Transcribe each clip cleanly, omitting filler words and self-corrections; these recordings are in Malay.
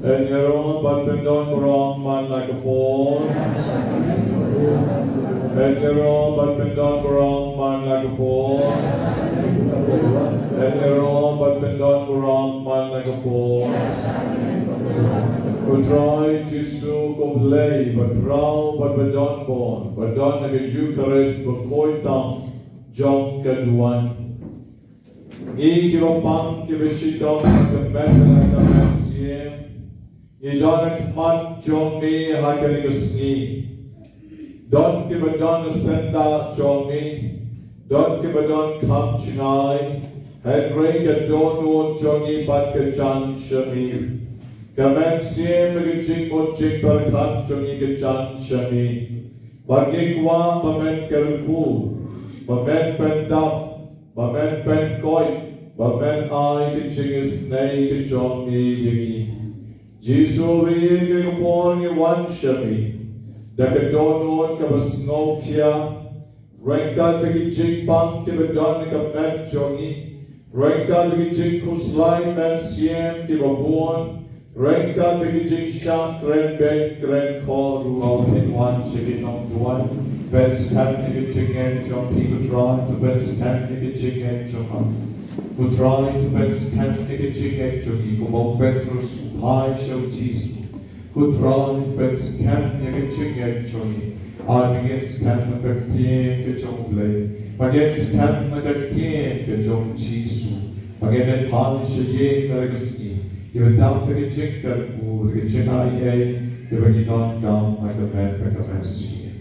And your own but been done wrong man like a ball. And your own but been done wrong man like a ball. And your own but been done wrong man like a ball. Could try to so go play, but row but be done born, but done like a Eucharist, but koi tam, Jingduwai. Give a punk, give a shitom, like a man, like a man. You don't want Johnny Hakaligusni. Don't give a don senda Johnny. Don't give a don come chinai. Henry a dono Johnny Batka Jan Shami. Commence a jingle jimper cut Johnny Jan Shami. Bagigwa, Mamen Kerku, Mamen Pendam, Mamen Penkoi, Mamen I can ching snake Johnny Yigi. Jesus we born you one shami. Dakadono kabasnokia. Ranka bigi jing bang kibadon kamet jongi. Ranka bigi jing kuslai men siem kibabuon. Ranka bigi jing shank ren ben kren call ruo in one chicken on one. Best can bigi jing and jong people try to best can bigi jing and jong. Who try to best can bigi jing and jong. Go Petrus. I shall Jesus. Who try best can you ching and johnny. I against can the team get your play. Against can the team get your Jesus. Again, and punish a yay legacy. You have down the chick that would get your eye. You have not come like a man, like a man see.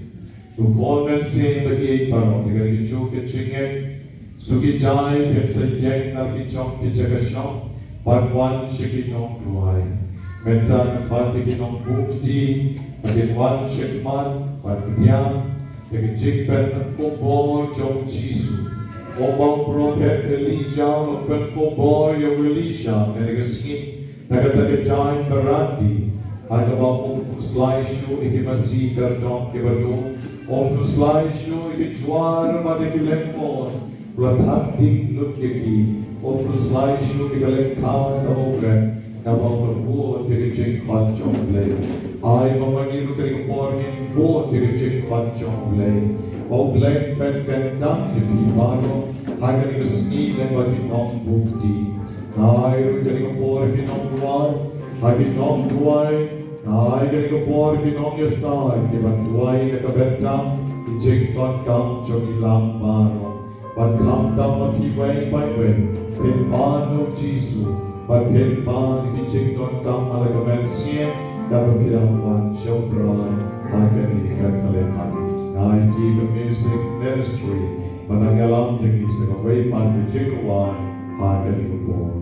To call men say the gate, but only get you get ching. Sugi jai, it's a yang, not get chunk, get a shop. But one shaking on cry. Mental fighting on bukti. Again one shake man, but young. Again jig pen and boy, John Chisu. Obal prophet Elijah, open for boy of Elisha, and a skin. Like a giant Barandi. I about to slice you if you must see the donkey balloon. Or to slice you if it's one, but if you let more. Raphantic Lutkiki. Or to slice you if you let count over. About the board to the chick hot John Blay. I am a little morning board to the chick hot John Blay. Oh, black pen can dump the Pimano. I can even sneak them but in on booty. I am getting a board in on one. I did not do I. I getting a board in on your side. Even do I like a better. The chick not come Johnny Lambano. But come down what he way by way. Pimano Jesus. But pin ban if you don't come like a man siem, that will be one show dry. I can be calculated. I give a music ministry, but I get on the music away by the Jingduwai. I can be born.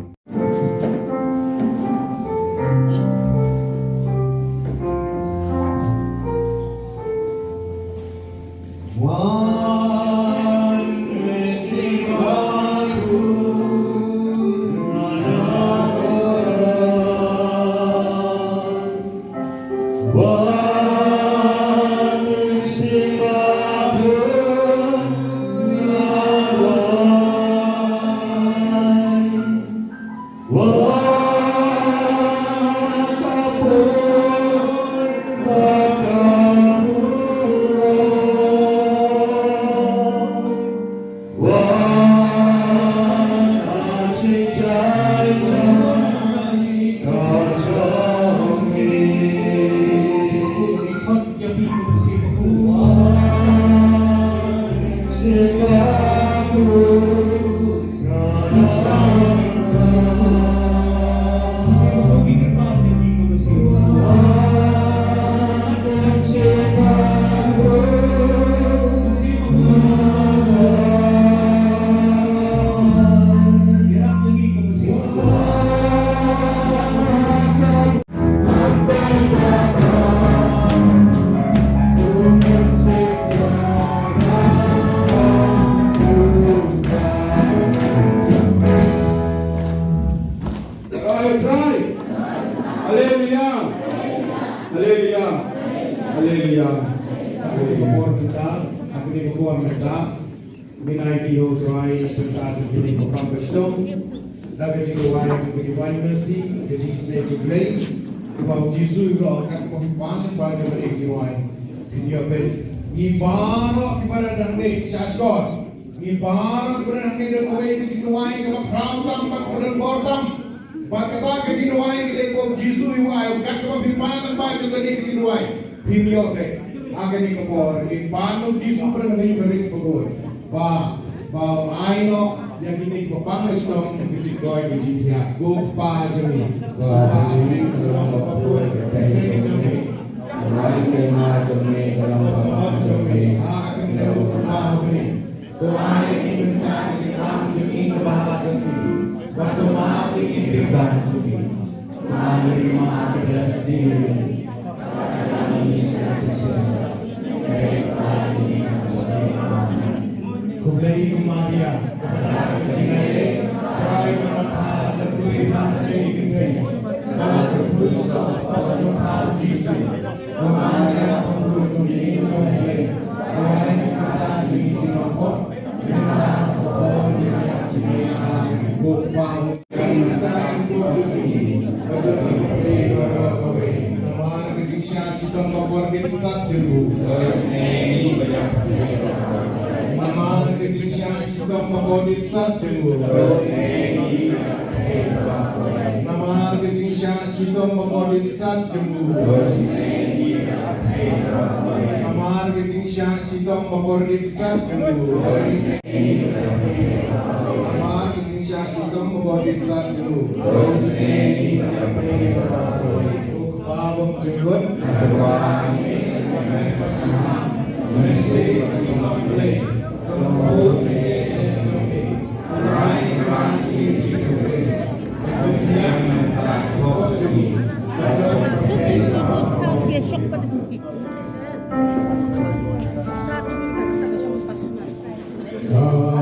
Jingduwai tentang begini kopang berstong, laga Jingduwai begini mercy, jadi sini jiglay, kubang Jisu juga akan kopipan baca beri Jingduwai. Video pen, ngibaro kepada dangding syaskot, ngibaro kepada dangding dan kawai ke Jingduwai kepada perawatan kepada bortam, bakata ke Jingduwai kita kubang Jisu juga akan kopipan baca beri Jingduwai. Video pen, akan dikepor, ngibaro Jisu kepada dangding beris pegawai. Ba aino yang ini kopang berstong kecil koi kecil dia gopa jemi gopa jemi kalau apapun kita jemi mari kena jemi kalau apapun jemi akan jauh gopa jemi doa ini minta kita jemi kebahagiaan waktu maaf ingin dibantu mari maaf bersedih kami sejajar Kublai Maria, Jingmane, Prai Mata, Lebui Mata Jingmane, Berpuasa pada Tuhan Yesus, Maria Pembunuh Jingmane, Prai Mata Jingmane, Minta Pembunuh Jingmane, Gopa Minta Pembunuh, Berdoa Nama Ketisha Shitom Bapor Distat Juru, Ini banyak Nama Ketisha Shitom Bapor Distat Juru, Nama Ketisha Shitom Bapor Distat Juru, Nama Ketisha Shitom Bapor Distat Juru, Nama Ketisha Shitom Bapor Distat Juru, Bawang jenggot, bawang mesti kita beli, tempur rai kerasi Yesus, kemudian tak bocor, Dia syok pada bukit. Jauh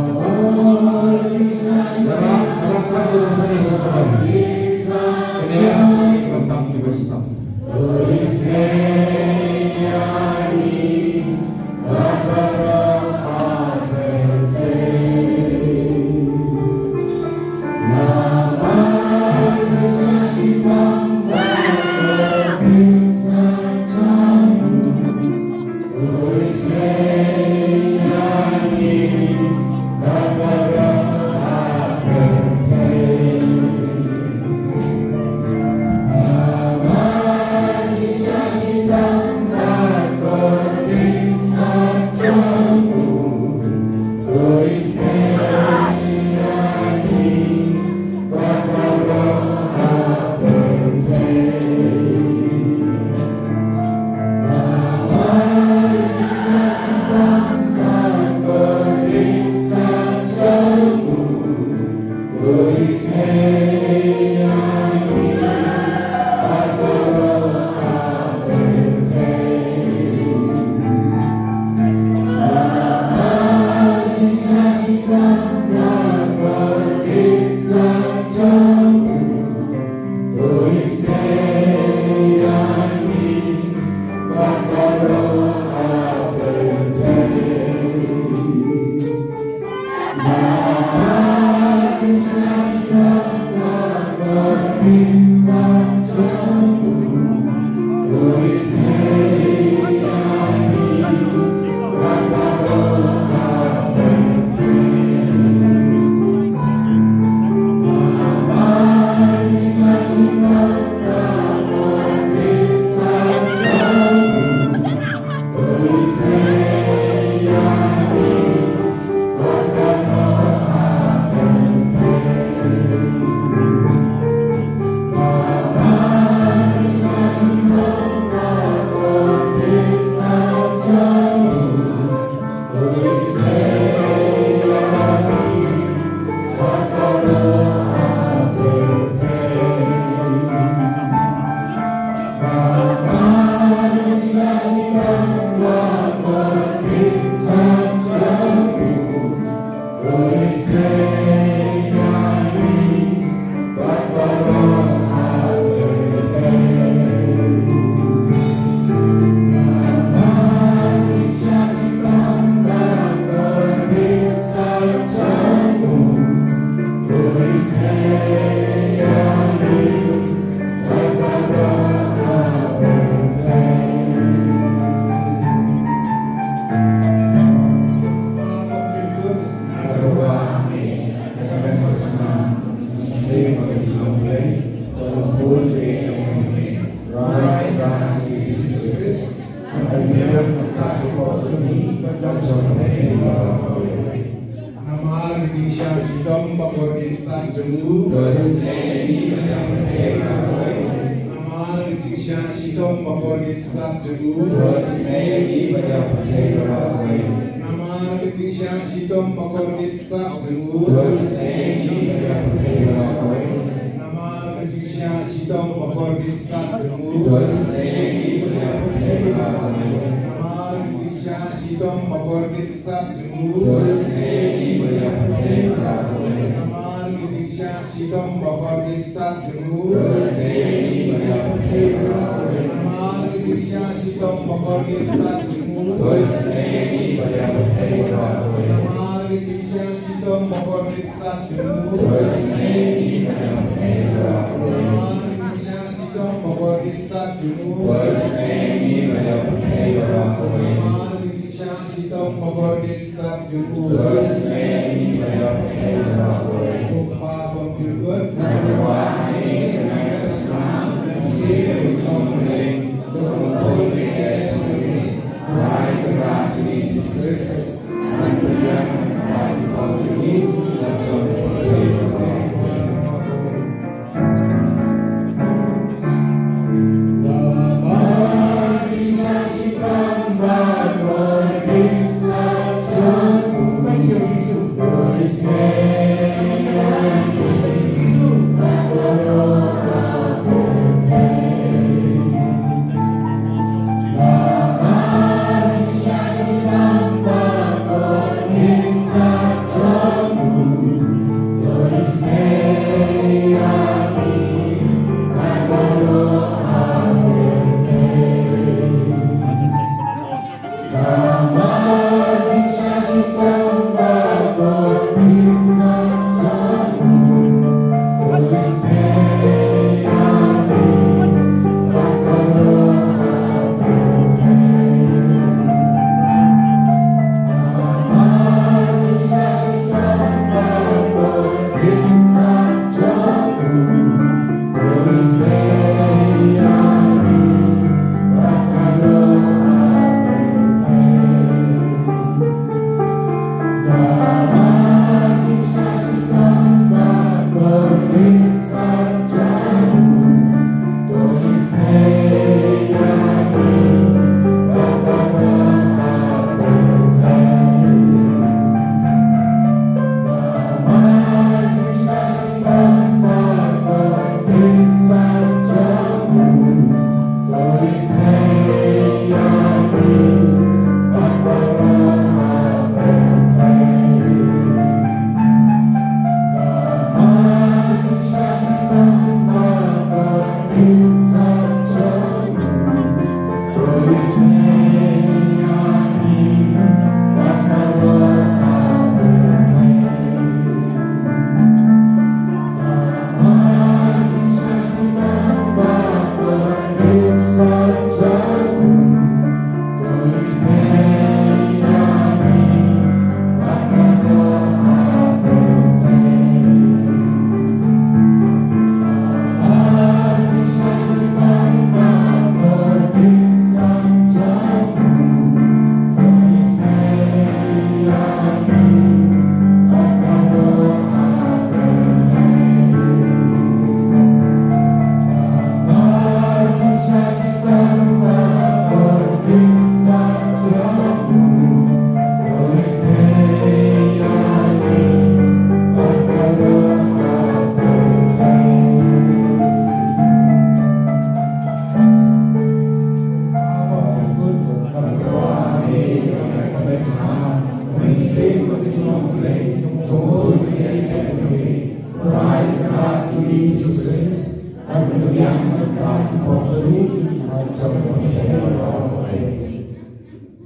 Ketisha shitom bakor instan jemu. Namar ketisha shitom bakor instan jemu. Namar ketisha shitom bakor instan jemu. Namar ketisha shitom bakor instan jemu. Namar ketisha shitom bakor instan jemu. Namar ketisha shitom bakor instan jemu. Namar ketisha shitom bakor instan jemu. Namar ketisha shitom bakor instan jemu. Namar ketisha shitom bakor instan jemu. Namar ketisha shitom bakor instan jemu. Upah pemjurut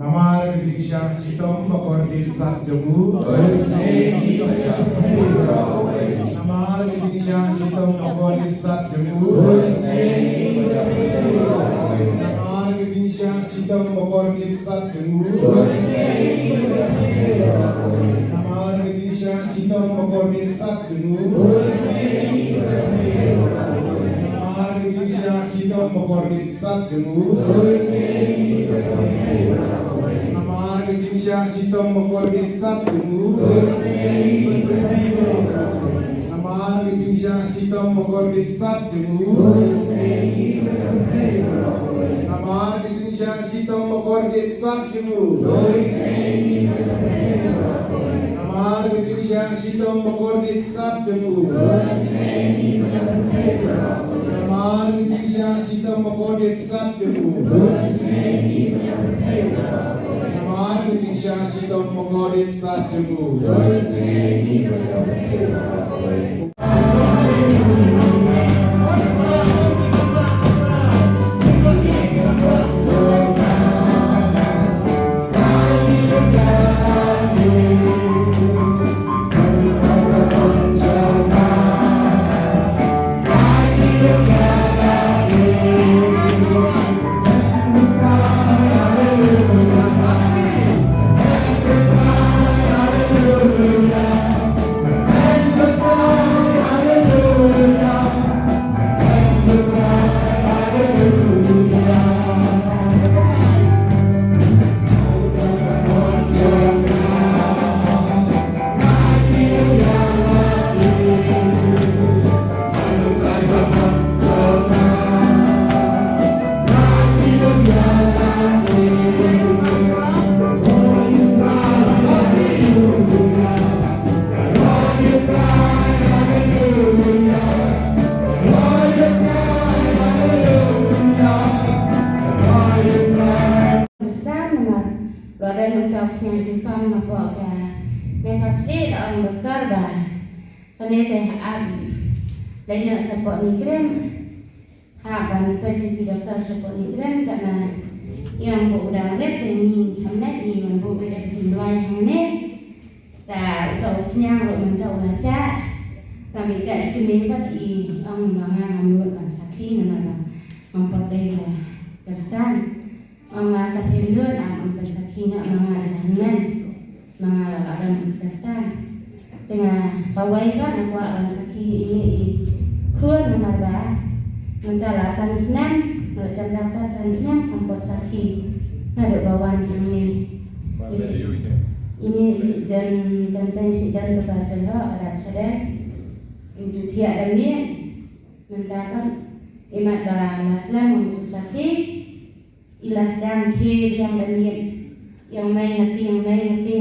Namar ketisha shitom bakor instan jemu. Namar ketisha shitom bakor instan jemu. Namar ketisha shitom bakor instan jemu. Namar ketisha shitom bakor instan jemu. Namar ketisha shitom bakor instan jemu. Namar ketisha shitom bakor instan jemu. shitom magorgit sat jemu. Namar ketiga shitom magorgit sat jemu. Namar ketiga shitom magorgit sat jemu. Namar ketiga shitom magorgit sat jemu. Namar ketiga shitom magorgit sat jemu. Lainnya support nikrem, haban fasilitas dokter support nikrem karena yang udah lihat ini hamlet ini mampu beda Jingduwai yang ini, tak tahu kenyang lo mentau baca, tapi tak itu memang i mangan menurut sakit nama memperdaya kestan, mangan tapi menurut sakit nak mangan hamlet, mangan orang kestan, tengah pawai pun aku orang sakit ini Kun menambah mencala sansnam, melakukan data sansnam, kompor sakit, ada bawaan sini. Ini dan tentang sidang terbaca ada sedang, injuti ada mian, mendapat imat dalam Islam untuk sakit, ilas dan ke yang demian, yang main ngerti,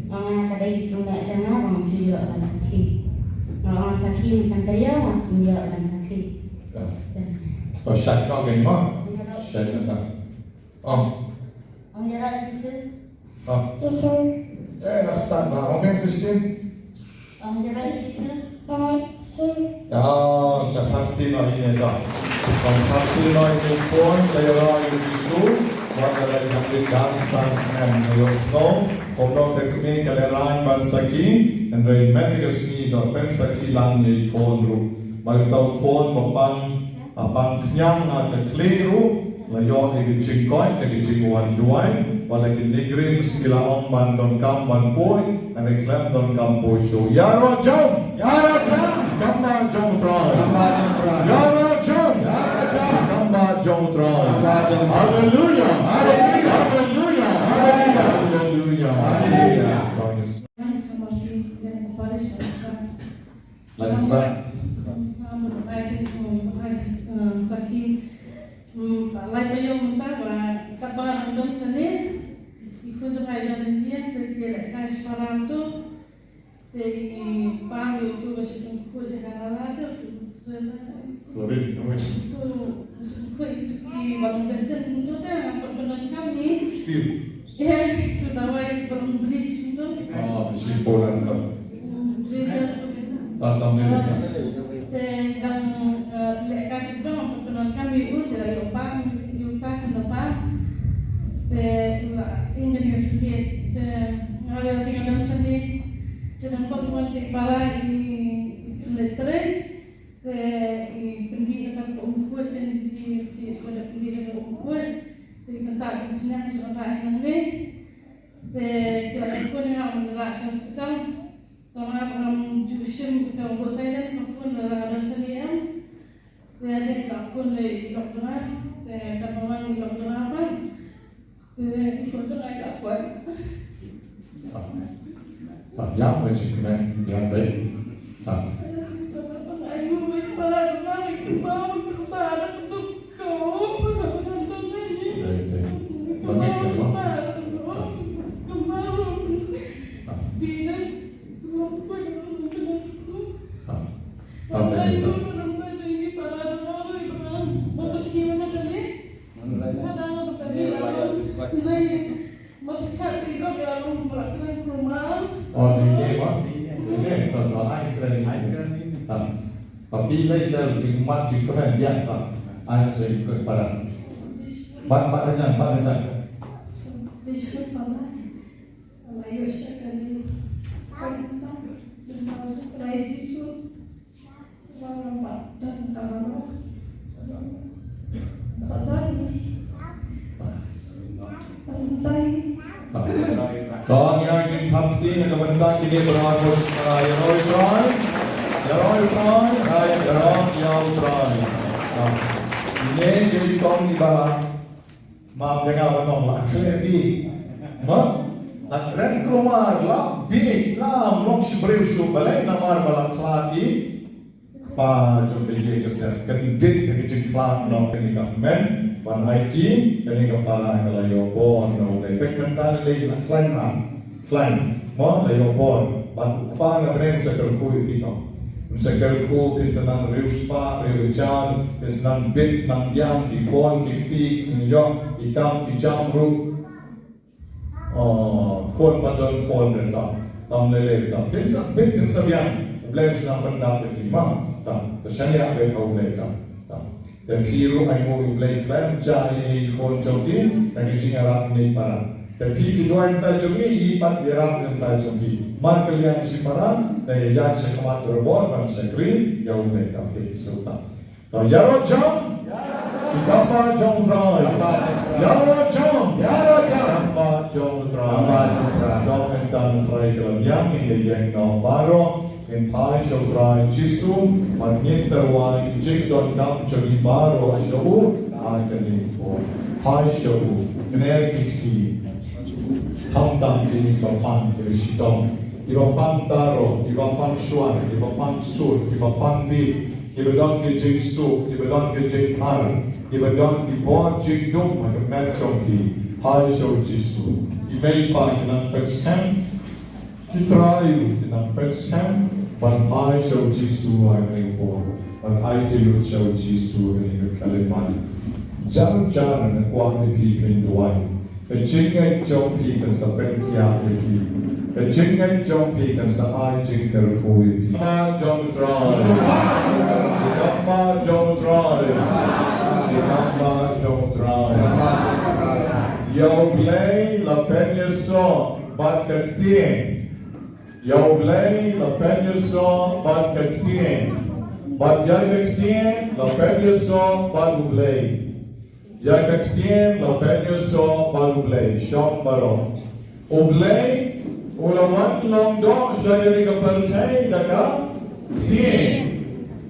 orang kadai cuma jangan orang cuci orang sakit. Orang sakit macam dia, orang dia orang sakit. Và sạch nó gần quá. Sạch nó nè. Ông nhớ lại chứ? Chứ. Nó start vào ông biết chứ. Ông nhớ lại chứ? Chặt thắt tin nói như này đó. Còn thắt tin nói như phone, đây là như Giêsu, và đây là những cái sang sang người sống. Hôm đó cái mình cái là ban sakit, and rồi mình cái suy đó bên sakit lang như phone ru. Baru tahu phone bapang kenyang ke keliru, layon ke jingkoi ke jingduwai, walakin negeri meskila om ban don kam ban poi, and reklam don kam poi show. Ya rajam, kamba jom trai, ya rajam, kamba jom trai. Hallelujah, hallelujah, hallelujah, hallelujah. Lanjut. Sakit, lain bayar muntah lah. Kat bahan undang sana, ikut jumpai dan dia terkira kas param tu, teri pam itu masih tunggu jangan lada tu. Loris, kamu. Tu masih tunggu itu di balon besen itu dah nampak benar kami. Steve. Tu dawai balon bridge itu. Di Poland kan. Tatang ni. Dan lekas itu memperkenalkan ibu dari opang, yuta kenapa? Ingin dengan sedih, ngalir dengan dalam sedih, dan perempuan tikbara ini letre, ini pendidikan keungguan dan di sekolah pendidikan keungguan, di mentak dunia sekolah ini, kita pun yang mengelak hospital. Sama jusim kalau buat saya dan pun dalam seniam, saya tak pun di dokter, saya kan orang di dokter apa, ikut tu agak kuat. Tak yang macam mana yang baik. Tak. Ayu berapa Sampai itu nampak ini para orang itu masuk kian tadi. Ada orang tadi lain masuk hati juga kalau melakukan rumah. Oh, ini kalau ai kerana ini. Tapi lain dalam jingmat jingkren yang tak ai saya ikut pada. Bat aja. Disebut apa? Layu sekali. Pantang dengan tradisi malam dan taruh sadar ini. Pantai. Kau yang jing thapti nak benda kini beratus yaroi try, yaroi. Ini jadi kau ni bala. Maaf jangan menong lah, klebi, Keren keluar lah, big lah, long sebril balai namar balang kelati, pa jom kerja kesehatan, kendit kerja kelam long kenika men, ban IT, kenika balang kelayo bon, no lepek mental lagi lah klein, mo layo bon, ban ukpa ngabreng sekerku itu. Sekarang pinsenang riuspa, riujan, pinsenang bit, nang yang, kikon, kikti, nyok, ikam, kijamru, kon padon kon renta, tam lele renta. Pinsenang bit, pinsenang yang, boleh senang pendapat lima, tam. Tersanya apa kau boleh tam. Dan piru aymo boleh klaim jai kon jodin, dan kicing arab ni para. Dan pikiran tajungi, ipat irab dan tajungi. Mar kalian si parang, dan yang sekamat terbor, dan sekri, yang boleh tak sultan. So, yaro jom, ikapa jom try. Yaro jom, ikapa jom try. Jom entang try kalau yang ini yang no baro, entai jom try. Jisum, magnet terwai, jingdon kam jogi baro shabu, akan ini pun. Hai shabu, kener kiti. Hamdam ini bapang dari shitom, ibapang taro, ibapang suan, ibapang sur, ibapang di, ibadon ke jingsu, ibadon ke jingkar, ibadon ke bon jingdum, macam macam di, hai show jisu, ibay pa kinang petskan, kitrayu kinang petskan, ban hai show jisu ay may bon, ban hai jilu show jisu ay kaliman, jam na kuang ni Jingduwai. Jingay jom pi kan sa pengkya pi, jingay jom pi kan sa ay jing terkui pi. Ma jom try, ikamba jom try. Yo play la peña so bat kaktien, yo play la peña so bat kaktien, bat ya kaktien la peña so bat play. Ya kaktien la peña so balublay, shom baro. Ublay, ulawan long do, shagari ka percay, daga, ktien.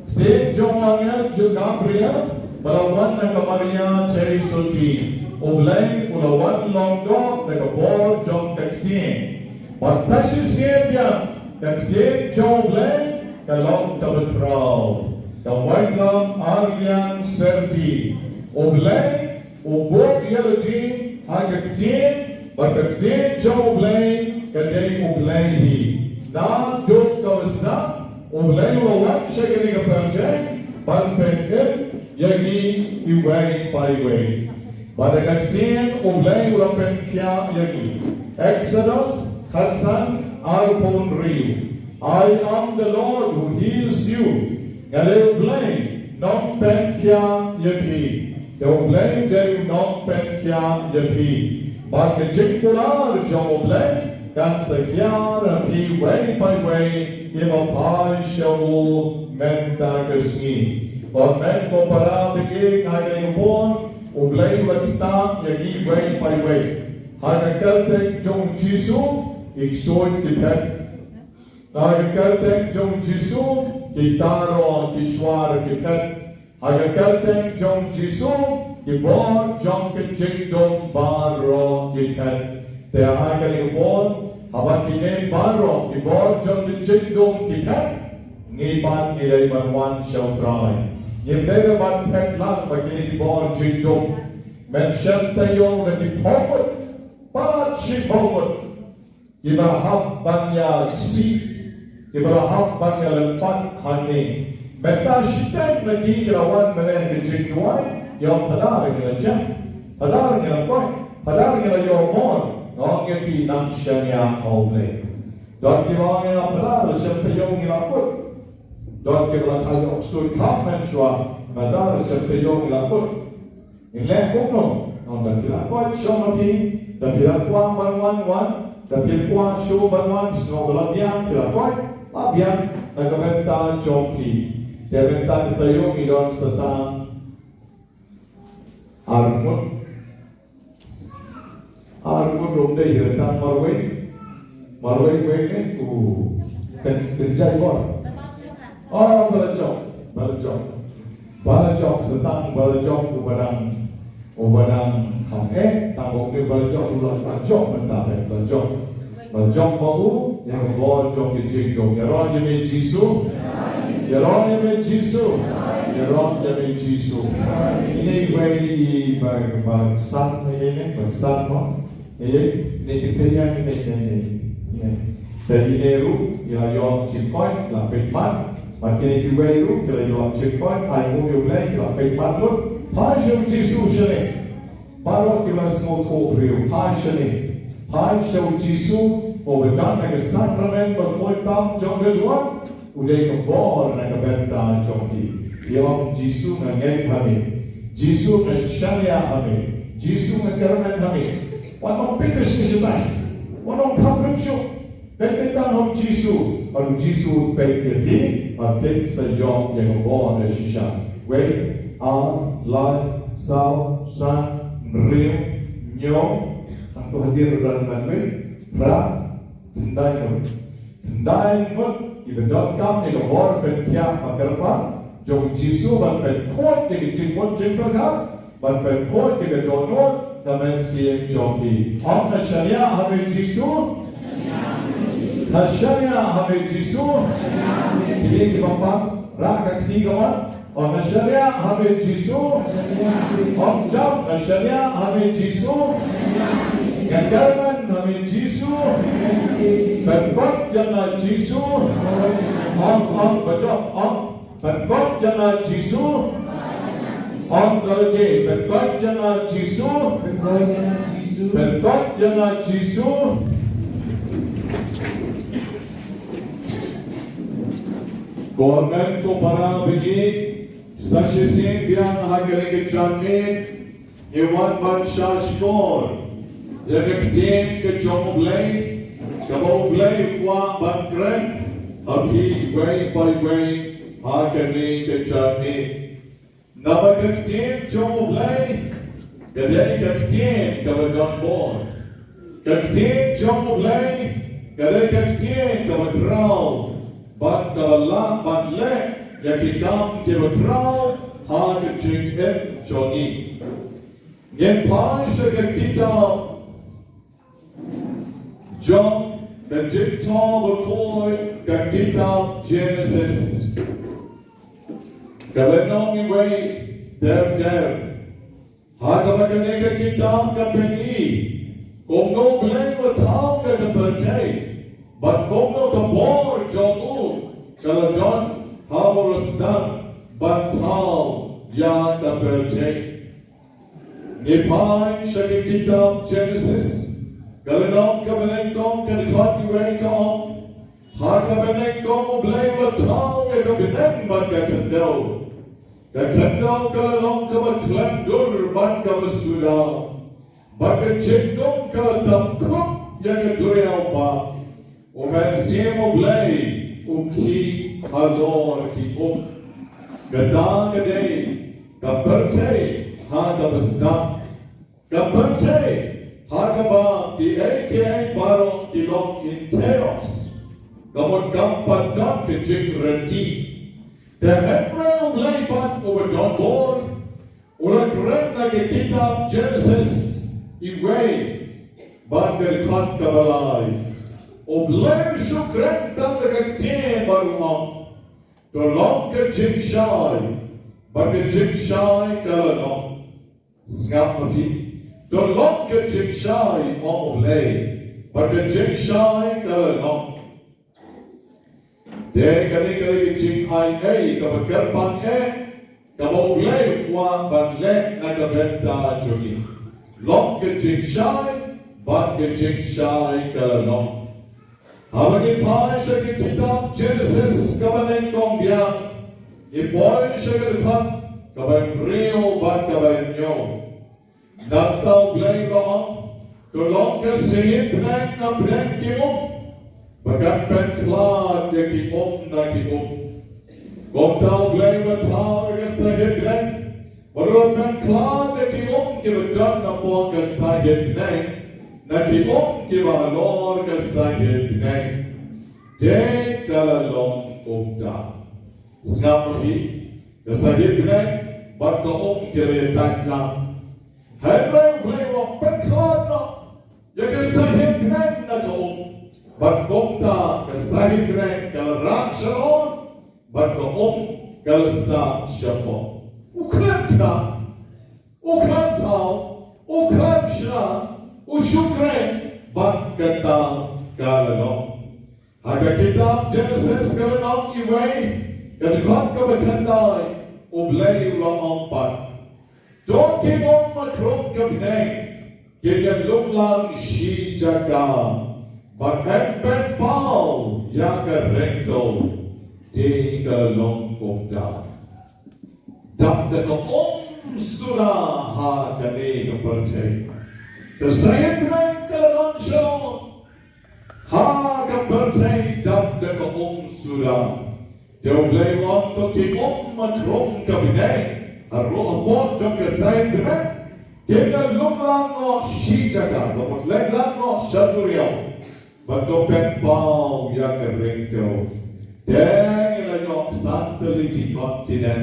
Ktien jomangya, jugabriya, balawan na kamariya, chay sulti. Ublay, ulawan long do, daga bor, jom kaktien. Wat sashi siyebya, kaktien joblay, kalong kabatraw. Kawag lang aryan serti. Oblay, obok yalati, agaktin, bagaktin jo oblay, kadai oblay hi. Na duk kawasa, oblay lawan shagani kapamjay, banpenken, yagi iway paiway. Badagaktin, oblay ulapen kya yagi. Exodus, Hasan, Arpon Riu. I am the Lord who heals you. Galay oblay, non pen kya yagi. Yung blame day non penkya yapi. Bak jingkular jong blame kan sekyar pi way by way imapai shawu menta kesni. Or men ko para bigi kagay pon u blame wakta yagi way by way. Hagakalte jong jisu iksoy tipet. Hagakalte jong jisu kitaro kishwar tipet. Hagakalte jong jisu kibon jong kejingdom baro kikat. Te agali bon habat kine baro kibon jong kejingdom kikat. Ngipan nilay banwan siyaw try. Yimdera ban pek lang bagini kibon jingdom. Mensyam tayo na kipokot palat si pokot. Ibahab banya si ibahab banya lempat hani. Meta shitom lagi kelawan mana ke Jingduwai yang padar dengan jam, padar dengan koi, padar dengan yomor, orang yang di naksanya oleh. Dan kita yang padar seperti yang ngilaput, dan kita kalau suri kamen shua, padar seperti yang ngilaput. Ini kumno, orang kita koi shomati, dan kita kuang banwan, dan kita kuang show banwan, semua belabian kita koi, abian, nagabenta jompi. Dia minta ditayong idon setang armut rumde hirtang marway ni ku kencai bor. Oh balajok setang balajok ku badang khameh tanggung ni balajok ulah balajok mentah balajok mau yang balajok dijingdong ya roh ni Jisu. Jeron Jisu. Ini way bagsan mo. Ini kita ini. Dari neru ya yang cipoi la pekman. Makin itu wayu kalau yang cipoi ayu mulai la pekman lut. Passion Jisu shene. Baru kita semua kopriu passion. Passion Jisu obedan dengan sakrament berkuatam jangduan. Udah kebor nak benda joki. Yang Jisu ngai kami, Jisu ngai kami, Jisu ngai kerana kami. Wanong Petrus ni siapa? Wanong kampusuk. Benda nom Jisu, baru Jisu pergi, pergi sejauh yang kebor dari sisa. Wei, lai, sao, san, rio, nyom. Aku hadir dalam mana? Pra, tendai mut. Ibadot kam ni kebor penkiam makarpan, jom Jisu ban penkot ni kecimot cimperkan, ban penkot ni kedonot, kamen siang joki. Om nasyariah hame Jisu, nasyariah hame Jisu. Jadi kebapa rak ketiga man. Om nasyariah hame Jisu, om jam nasyariah hame Jisu. Gandarman hame Jisu. Penkot jana Jisu, bajak penkot jana Jisu, lagi penkot jana Jisu, penkot jana Jisu. Gormen ko para bagi stasiun biang hagere ke jamin, iwan bansha skor, jaga tim ke jomoblay. Kamu boleh kuat bangkren, tapi way by way, hakani kecami. Nama ketim kamu boleh, kadai ketim kamu ganbon. Ketim kamu boleh, kadai ketim kamu draw. Ban kalah ban le, yang kita kamu draw, hak jingem jongi. Yang pas kita John dan Jingduwai berkoi dan kitab Genesis. Kalau nong iway der. Harga makan ke kitab kapeni. Komno beleng bertau ke berkai. But komno kebor jogu. Kalau don harus dan bantau yang berkai. Nipai syakit kitab Genesis. Kalau nom kebenengkong kedekati wengkong, harga benengkong mulai bertau ke kebeneng bangga kendau. Kendau kalau nom kebenengdur bangga bersudah, bangga cendong kalau tamkruk yang kedua apa. Omen siapa mulai uki halor kipuk, kedang kedai, keberkai harga besar, keberkai. Harga di AKA barong ilok in chaos. Kamu dapat dan kecil renti. Dan Hebrew lebat over John Paul. Ulah keren lagi kitab Genesis iway. Bangga kat kabalai. Obleng syukren dan keketian barumam. Tolong kecil syai. Bangga kecil syai kalanam. Ngap lagi. Tolong ke Jingduwai oleh, pada Jingduwai kalau Để cái chim ai ấy cái vật bằng ấy cái bầu lấy qua bằng lẽ là cái bên ta cho đi lót cái chim sai bằng cái chim sai cái là lót Haba cái phái sẽ cái kitab Genesis cái bên anh con bia cái boy sẽ cái thân cái bên rio bằng cái bên nhau đặt tàu lấy lót cái lót cái sĩ bên cái Bagan penkla dia ki na ki Gom tau blay wa tau ke sahib neng. Baru penkla dia ki ki bagan na po ke sahib neng. Na ki ki valor ke sahib neng. Jeng kalalong ta. Snapi ke sahib neng. Bat ko ke le taklam. Hai blay wa penkla na. Ya ke sahib neng na ko Berkomta ke sahib reng kal rak shalom, berkom kal sa shalom. Ukram tau, ukram shra, ushukren berkata kalalong. Haga kitab Genesis kalalong iway, kadikot ka berkandai, ublay ulang empat. Doki makrum kabneng, kaya lumlang shi jaga. Bahkan penpau yang kerengkau di kelong kumda. Tak dekat surah ha kani kepercayaan. Kesayang dan kelong shalom ha kepercayaan tak dekat surah. Dia boleh untuk kita makrum kabinai. Haru apa jom kesayang dan kita lumlang no shijaga, lumlang no syaduriau. Bato penpau yang kerengkau Dan ilayok santali di kontinen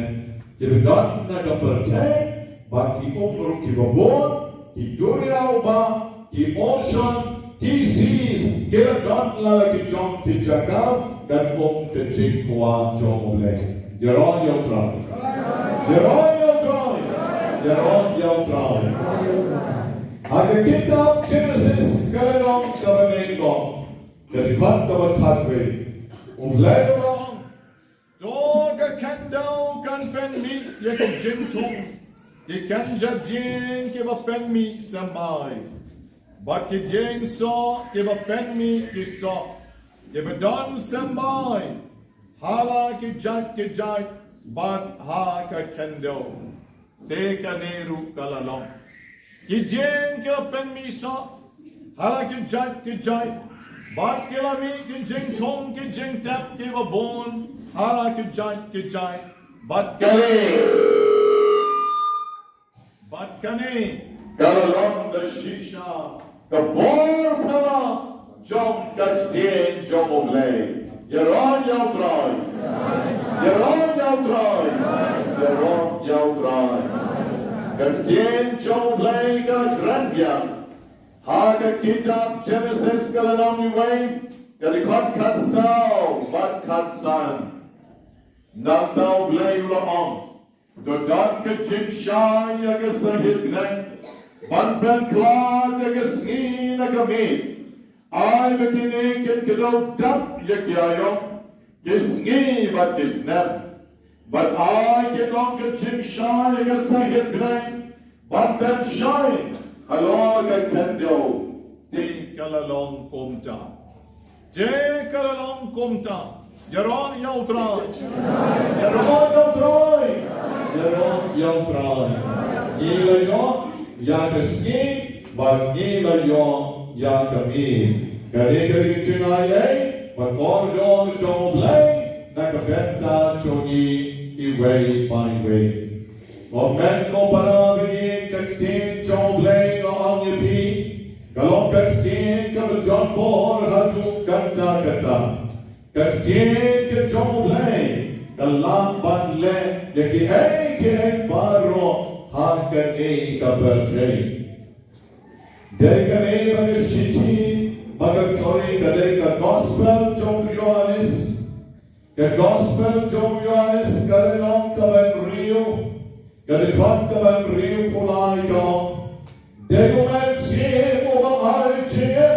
Jibidon na kepercayaan Bagi umur kibabon Ki duriau ba Ki motion Ki sis Kira don lalaki jom ki jakau Dan kecik kuat jom oleh Jeron yang terang Jeron yang terang Jeron yang terang Ada kitab Genesis kalenong kabanengong dari kat kabathatwe umlayrong doga kandau kan penmi ya ke jintung ke kanja jing ke ba penmi samai bat ke jing so ke ba penmi ke so ke ba don samai hala ke jai bat ha ka kandau te kaneru kalalong ke jing ke penmi so hala ke jai Bat kelami ke jeng tong ke jeng tap ke babon hala ke jai bat kane kalalong the shisha the bor pala jom katien jom oblay yeron yaw troy katien jom oblay ka grandya Haga kitab Genesis kalanong iway, kalikot katsao, bat katsan. Nagdaw blay ulamong, dodot ka jinshay agasahid neng, banpen klad agasngin agamit, ay makinig kadaw dap yakyayong, kisngi bat kisnep, bat ay kinong ka jinshay agasahid neng, banpen shay, Halor ka kendo, din kalalong kumta. Je kalalong kumta. Yaron yaw troy. Yaron yaw troy. Ilayo ya keski, bag ilayo ya kami. Kari chinayay, pagkoryo choblay, nakabenta chongi iway by way. Omen ko parabini kaktin choblay ang ipi, kalong kaktin kabadyon por hatu kanta. Kaktin ka choblay, kalamban le, yaki ay kien paro, hakan ay kabertay. Dekan ay magashiti, magagtori kaday ka gospel chong Yohanes, ka gospel chong Yohanes kalinong kaban Rio, kalikot kaban Rio kulay ka, Deo man siye mo mamay siye,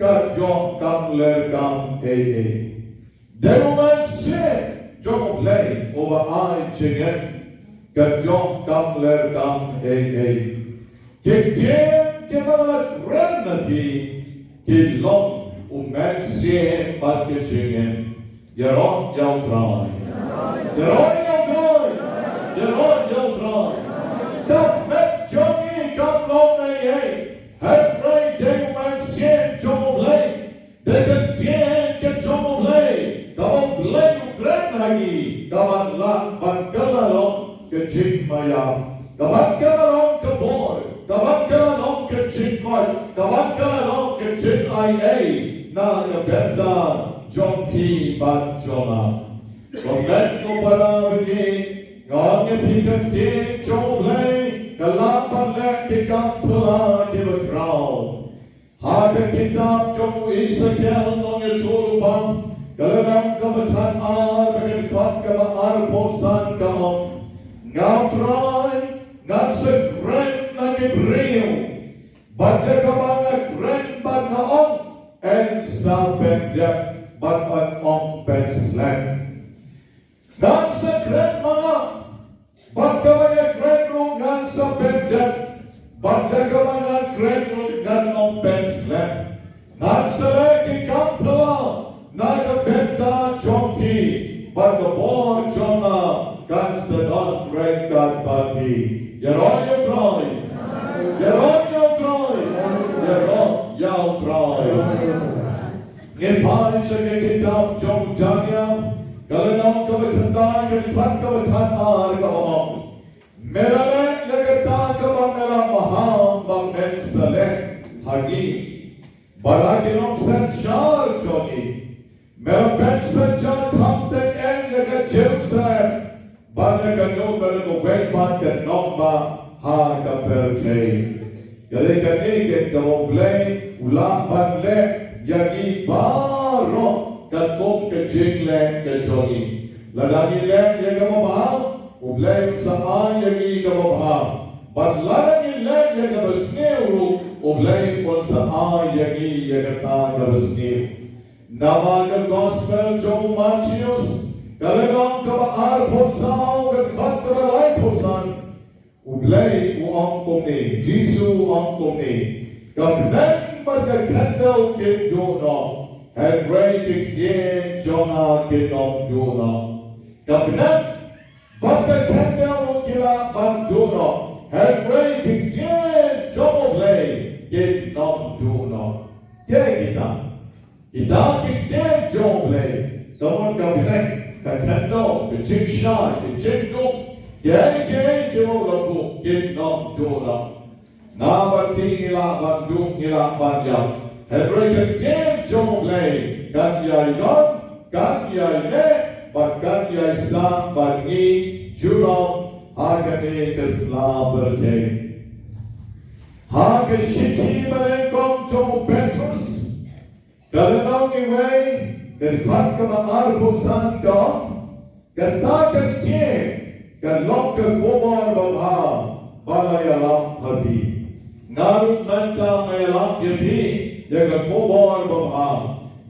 kadjong kang lerkang ee. Devil man sin, Jong lay over I chicken, get Jong come let come a. Get Jim, give a granity, get long, man sin, but get chicken. You're on your try. You're on your try. You're on your try. Come met Johnny, come long a. Have right, devil man sin, Jong lay. They get Jong lay. Kawan lay grand lagi, kawan lah bangkalalong ke jingmaya, kawan kalalong ke boy, kawan kalalong ke jingmai, kawan kalalong ke jingaya, na ke benda jongki ban jona. Komen ko para begini, ngangnya pikat ke jonglay, kalapan lek ke kapla ke berkrau. Harga kitab jong isakel nong yutulupam. Kalanang kamathan bagan kat kama posan kamong ngau try ngan sekren lagi beriu banda kamanga kren banda on and sabendek ban on pen slam ngan sekren mga banda kamanga kren rung ngan sabendek banda kamanga kren rung ngan on pen slam ngan seleki kampla Naga benta chonki, but the born Jonah can set on great God body. You're on your try. You're on your try. You're on your try. Nepal shake up Jong Danya, Galanong Kavatandai, and Pankavatar Gavamam. Merale, Legata Gavamela Maham, Bang Saleh, Hagi. Barakinong San Shar Johnny. Mel Benson John Compton and the Jerusalem, but the Noble Wait Bank and Nomba Hagaperte. Galikaniket Gavoble, Ulam Banle, Yagi Baro, Gatum Kajingland Kajoni. Ladagi Land Yagamaha, Ublay Sama Yagi Gavaha, but Ladagi Land Yagabasnew, Ublay Sama Yagi Yagata Gabasnew. Namaga Gospel Joe Machios, Galanong Kaba Arposan, and Fatkaba Liposan, Ublay Uangkomni, Jisu Uangkomni, Gabnen Baga Kendall Kim Jonah, and Ray Kikjen Jonah Kinom Jonah. Gabnen Baga Kendall Kila Ban Jonah, and Ray Kikjen Jonah Blay Kinom Jonah. Take it up. Kita kita jongle, kawan kabinet, kakendo, kecik syai, kecik dum, kiai kemo lagu, kinom jola. Nabati ila bandung ila panjang, hebrai kecik jongle, kan yai don, kan yai ne, bahkan yai sang bangi, jurong, hargane kesla berte. Harga shiti merengkong jong Petrus. Galanong iway, gadikot ka maarpusan ka, gadakag tiye, gadlong ka kumar baba, balayalang habi. Narut manta mayalang yabi, yaga kumar baba,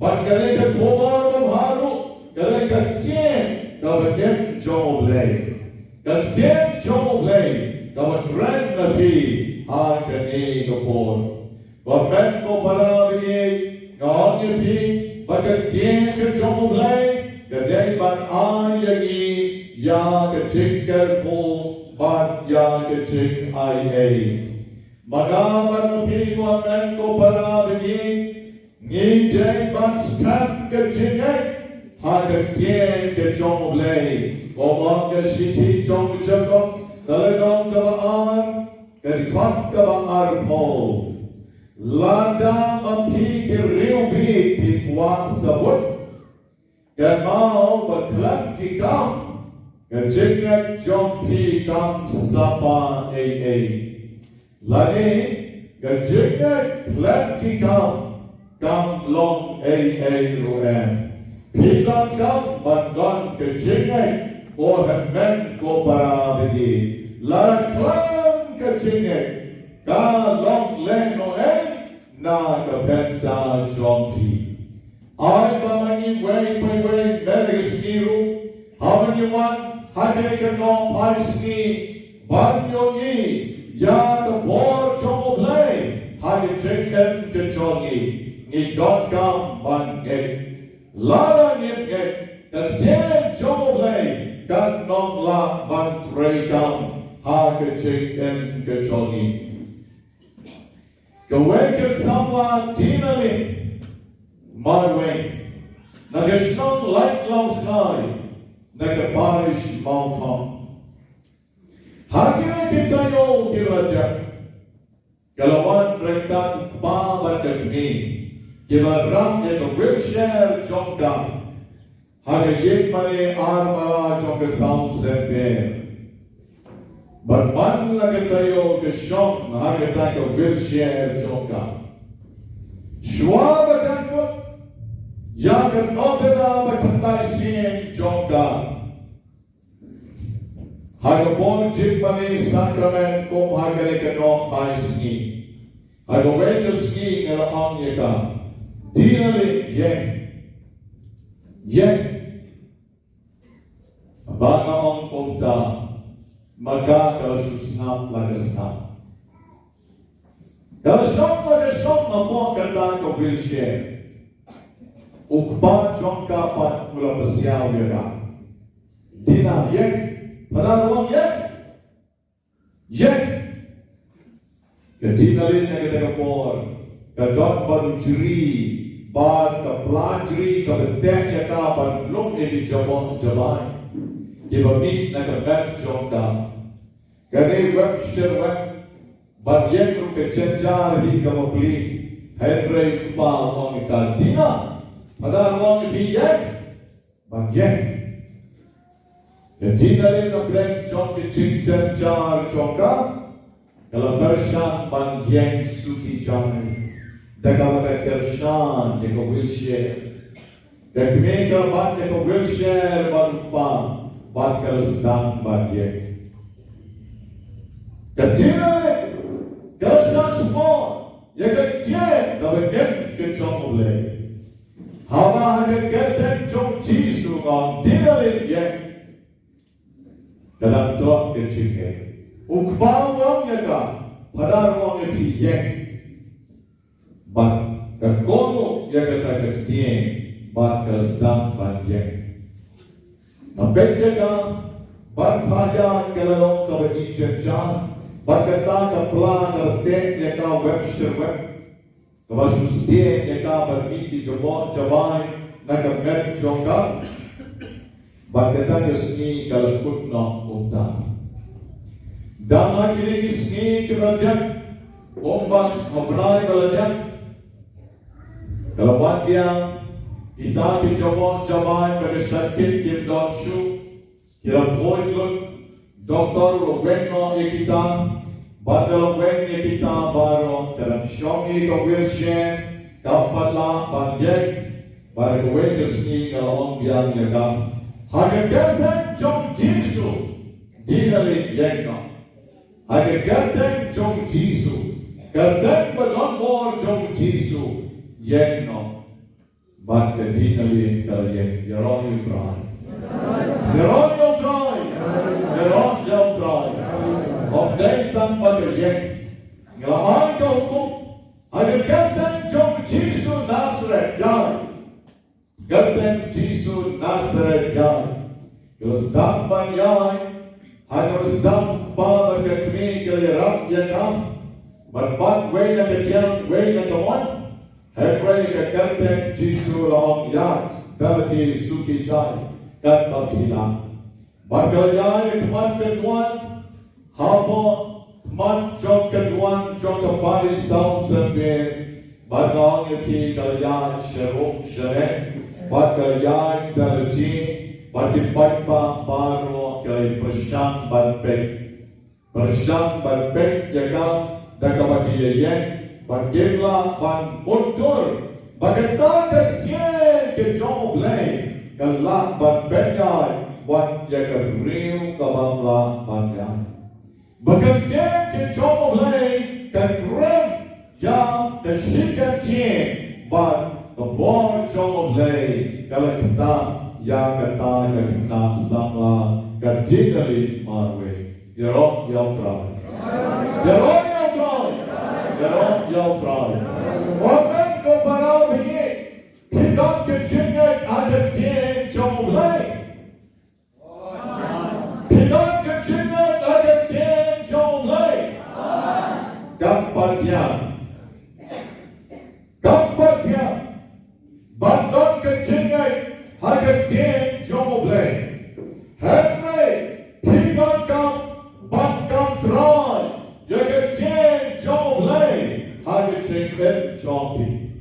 bagale ka kumar babaru, gale ka tiye, gawagem joble. Gadgem joble, gawagren nabi, hagani kapon. Gawagren ko parabi, God you be, but the king can trouble play, the day but I yagi, ya the chick careful, but ya the chick I a. Magaman be one man go parabini, ni day but scam the chick, ha the king can trouble play, go the city chong jacob, the lenong the arm, the cock the arpole. Lada mampi kiriubi pikwan sabut, kemau baklam kikam, kejingat jompi kam sapa a. Lani kejingat klam kikam, kam long a ruem. Pikan kam bandon kejingat, or men ko parabidi. Lara klam kejingat, ka long leno na kapenta jompi. I bamani way by way very skiru. How many one? Hakene can no pai ski. Banyogi ya the war chomo play. Hage chicken kechogi. Ni don't come one get. Lara nip get. The ten chomo play. Got no la one tray down. Hage chicken kechogi. Kawake someone dinali. Marway, nagashnong light long sky, nagaparish mountain. Hakina kitayo kiraja, kalawan rektan pa bagni, kilaram yek wheelchair chongka, hagayek mane armara chongka sound semper. But man lagatayo kishong hagataka wheelchair chongka. Shwa batanko. Yakan opera bakandai sing jongga. Hagapon jingmane sakrament kom hagale kanong pai ski. Hagawento ski ngalapang yaka. Dinali yen. Yen. Baka ang kumta. Magkakalususnap lagasnap. Kalasok na po kanta ko wheelchair. Ukpa jongka pat mula pasyaw yaga. Dina yen, panaruang yen. Yen. Kadina rin na kita kapor. Kadot baru jiri, bad ka plajri, ka betek yaka, bad lung edi jabon jabay. Kibamit na kabet jongka. Kani webster web, bad yen kung kecenjar hi kamabli. Henry pa ang ikaldina. Pada ruang diyan, bagian. Jadi dari nomor jom kecil jar jongka, kalau bersam bagian suki jangan. Dekat bersam jika wheelchair. Dekat mereka band jika wheelchair berupa band kalau sedang bagian. Ketika kalau sport, jika dia dapat kecil boleh. Hawa hanya kerten jom jisu ngam dinalin yen dalam tuan kecilnya. Ukpa wang yaga pada ruang epi yen. Bat kekono yaga tak kecil bat kesedang bat yen. Nampak yaga bat pajan kelalong kabadi cerjan bat kata kapla kerten yaga webster web. Kawasus dia yang bermiti jabon jabai nagamet jongga, bagaikan resmi kalau kutno utang. Dama kini resmi kebajian, ombak ngobrol belajar. Kalau bagian kita di jabon jabai bagi sakit kim doksu, kira poiklun doktor weno kita. Badal wen kita baru dalam syongi ke wheelchair dapat lah banyak baru wen kesini kalau biang jaga harga kerten jom jisu dinali yenga harga kerten jom jisu kerten berlambor jom jisu yenga bad dinali kalau yen yaron utrai Obdeng tang bagay ngaman ka hukum ada kapten jom Jisu Nazaret yai kapten Jisu Nazaret yai kelasdam ban yai ada kelasdam pa bagay kelirap yakam berbat way na ketiang way na kawan hegray ka kapten Jisu laong yai dalati suki jai kat baghilang bagay yai teman ketuan Habo man jom keduan jom kembali sound sembilan bagang yang kalian sheruk shere bag kalian terji bagi pagpa baru kalian bersang banpek jaga daga bagi yen bagimla ban motor bagata kecil ke jom blay kalak banpek jai ban jaga riu kabangla banyan Bekerja ke coba mulai dan keren yang tersikat ban kebor jong lei kalau kita ya kata ya kita samla kadinali marwe yerok yautra yerok yautra orang ko parau bhi hidop ke chingai adat ke jong lei hidop ke chingai adat ke jong lei Kampanya bandon kecingay hagat kien jomoble Henry higan kam bankam try yagat kien jomoble hagat kien jompi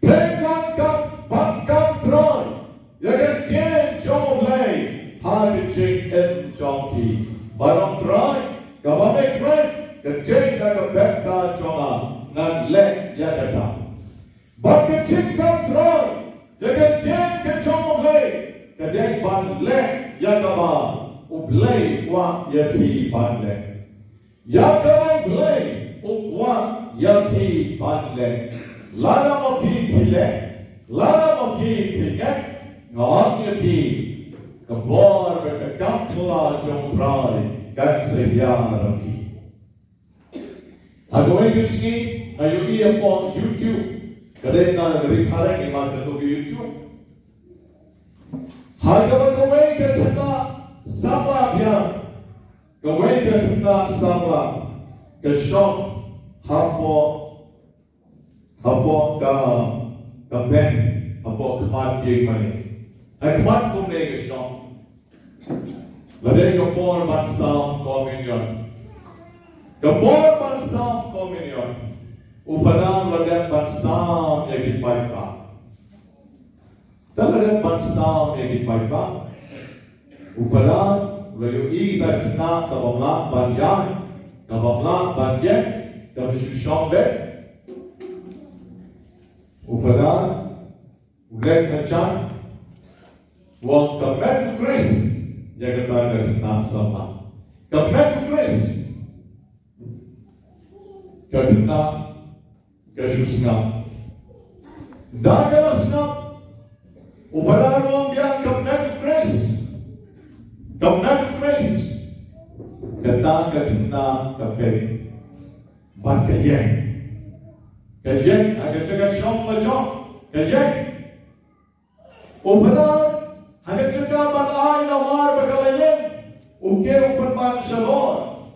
Higan kam bankam try yagat kien jomoble hagat kien jompi barong try kabamek ren kecing nagabekta joma nan lek yagata Bagi cingkam tron, jaga jeng kecong lei, kadang ban lek yagama, ublei wa yapi ban lek. Yagama ublei, ukwa yapi ban lek. Lana mapi pilek, lana mapi pilek, ngawang yapi. Kebor berkekampula jong trai, kan sehiar rapi. Ago ikusi, ayo iya po YouTube. Kadang dari parang iman itu YouTube. Harga kawai kena sama dia, kawai kena sama kesok hapo ka ben hapo kemat jingmane. Kemat kumne kesok. Ladai kepor bangsa kominion. Kepor bangsa kominion. Upadang lagat bansam yagit paipa. Talagat bansam yagit paipa. Upadang layo iba kita kabamla banyan, kabamla banyan, kabasusyombe. Upadang uleg kacang, wang kamet Chris yagat bagat namsama. Kamet Chris kadina Kajusna Dagalasna Upadaruang dia Kapnen Chris Kata katina kape Ban kayeng Agak jaga syom lajong Kayeng Upadar Agak jaga ban ay nawar bagalayeng Uke upan ban shalor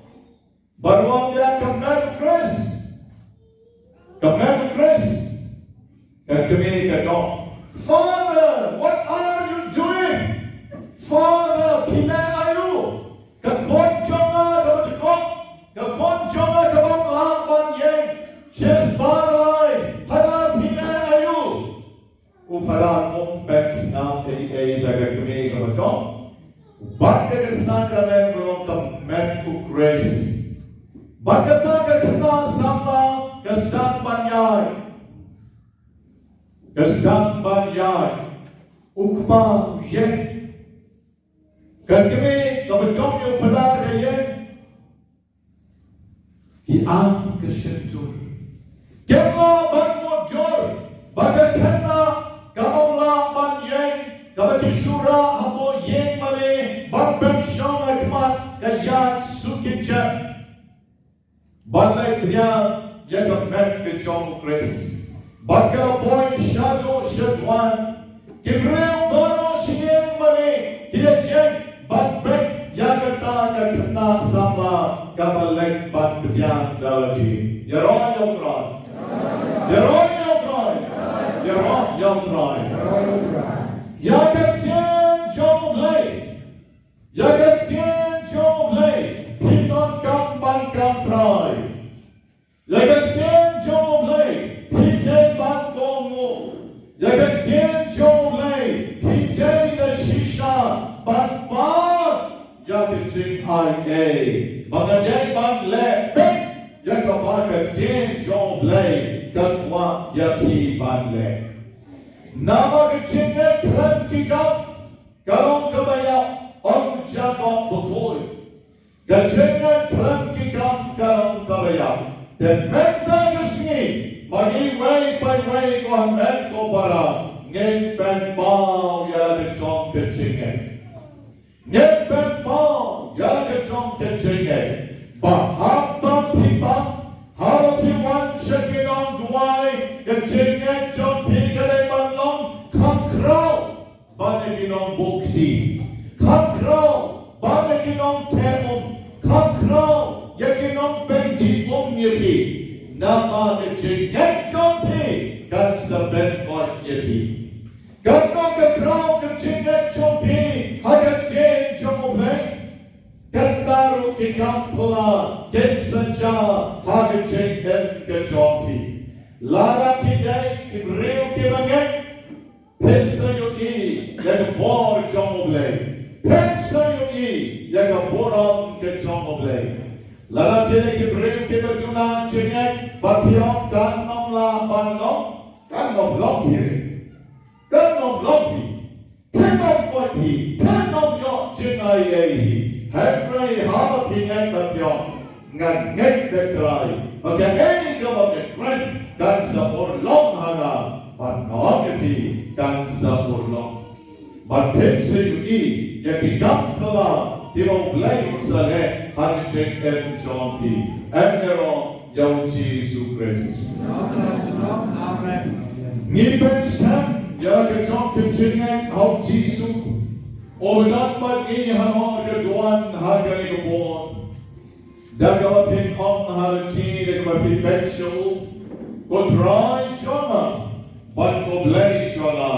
Baruang dia Kapnen Chris Command Chris, and to me, God, Father, what are you doing? Father, pina ayu, kapon chonga kabang laban yeng, shes barlai, hara pina ayu. Upara mong beks na daga to me, God, bakit is Sakrament belum command Chris? Bakit kena sama Kesdang banyai ukma yen kami kabedong yung pelar yen hiang kesentur kemla banmojor bagakena kamongla banyen kabatisura hamo yen male banbeng syong akmat kayat sukicet balai dia yang kemet kecong Chris Baka boy shadow shadwan Kibreo baro siyeng mali Kiyek banbek Yagata kakna sama Kabalek banbyan dalati Yaron yotron Yaron yotron Yaron yotron Yagat kien chong lay Yagat kien chong lay Pinon kam ban kam try Yagat kien chong lay Pijay ban kongo, yagat kien chong lay, pijay na shisha, ban ban, yagat jing ay, bangaday ban le, yagat bagat kien chong lay, katwa yaki ban le. Namag jing e kren kikap, kalong kabaya, on jakot bukoy, gajing e kren kikap, kalong kabaya, then menta yusni, Magi way by way ko ang men ko para Nhật bên bò giá cái trong cái chuyện này và học tập thì bằng học thìวันเช็คน้องด้วยcái chuyện này trong thì cái này bằngน้องขับเคราบ้านที่น้องบุกทีขับเคราบ้านที่น้องเทมุมขับเคราอย่างที่น้องเป็นที่ยี่ปีน้ำมาcái chuyện này trong thìกันจะเป็นก่อนยี่ปีกันน้องกับเราcái chuyện này trong thìให้กันเก่งจงเลย Kataru ki kampla kensaja hage chengden ke chopi lara ki dai ki breu ki bangai pensa yo I ya bor jomoble pensa yo I ya boram ke jomoble lara ki dai ki breu ki baduna chengai bapion kan nom la ban nom kan nom lom hi kan nom lom hi kan nom koi hi kan nom yo chengai ei Henry Harkin and the Pion, and get the cry, but the egg of the friend can support long haga, but not if he can support long. But Pepsi you eat, yet he got the law, the old blame Sale, Hanichek and John P. And there are young Jesus Christ. Amen. Nibenstein, Yaga John Pitching, how Jesus. Ovedan mat I hanor ke duan hagani ke bon. Dagawa pin om harti dagawa pin betsho. Ko try chona, but ko blay chona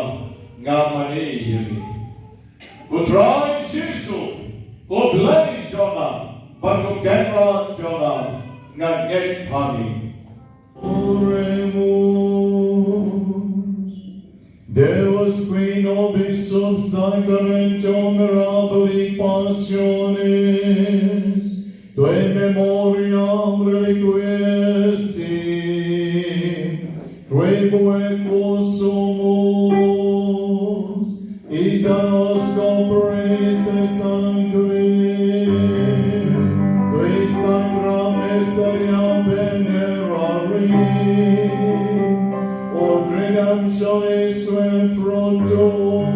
ngamani yuni. Ko try chisu, ko blay chona, but ko genra chona ngangek hani. There was queen of of Sakrament mirabili passionis, tue memoriam reliquiesti, trebue quosumus, itanos copris sancris, tue sacra mysteria venerari, od redemptionis sue fructum,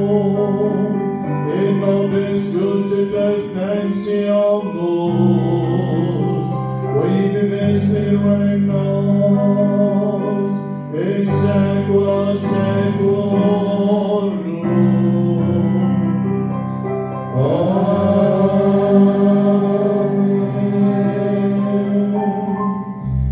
in nobis cultit essentiamus, qui vives in regnas, in saecula saeculorum. Amen.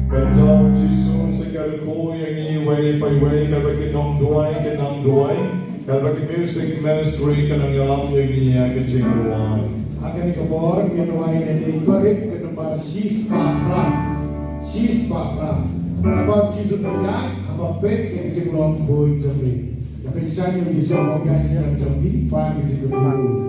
Kataw Jesus sa kalukuyan iway payway kapag Jingduwai, kapag music ministry kanang yalam yung niya ka Jingduwai. Akan ikabor Jingduwai na ikorik ke tempat shitom. Kapag Jesus nagak, kapag pet ke Jingduwai boy jamri. Kapag siya yung Jesus mo guys na jamri, pa ke Jingduwai.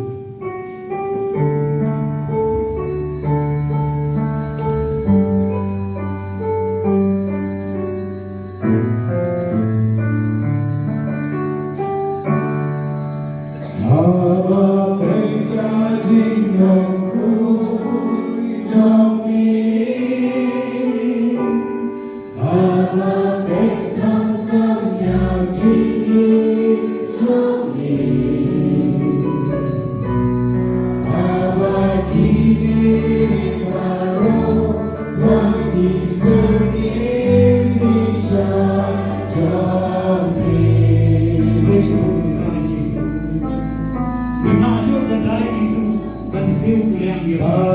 Hallelujah.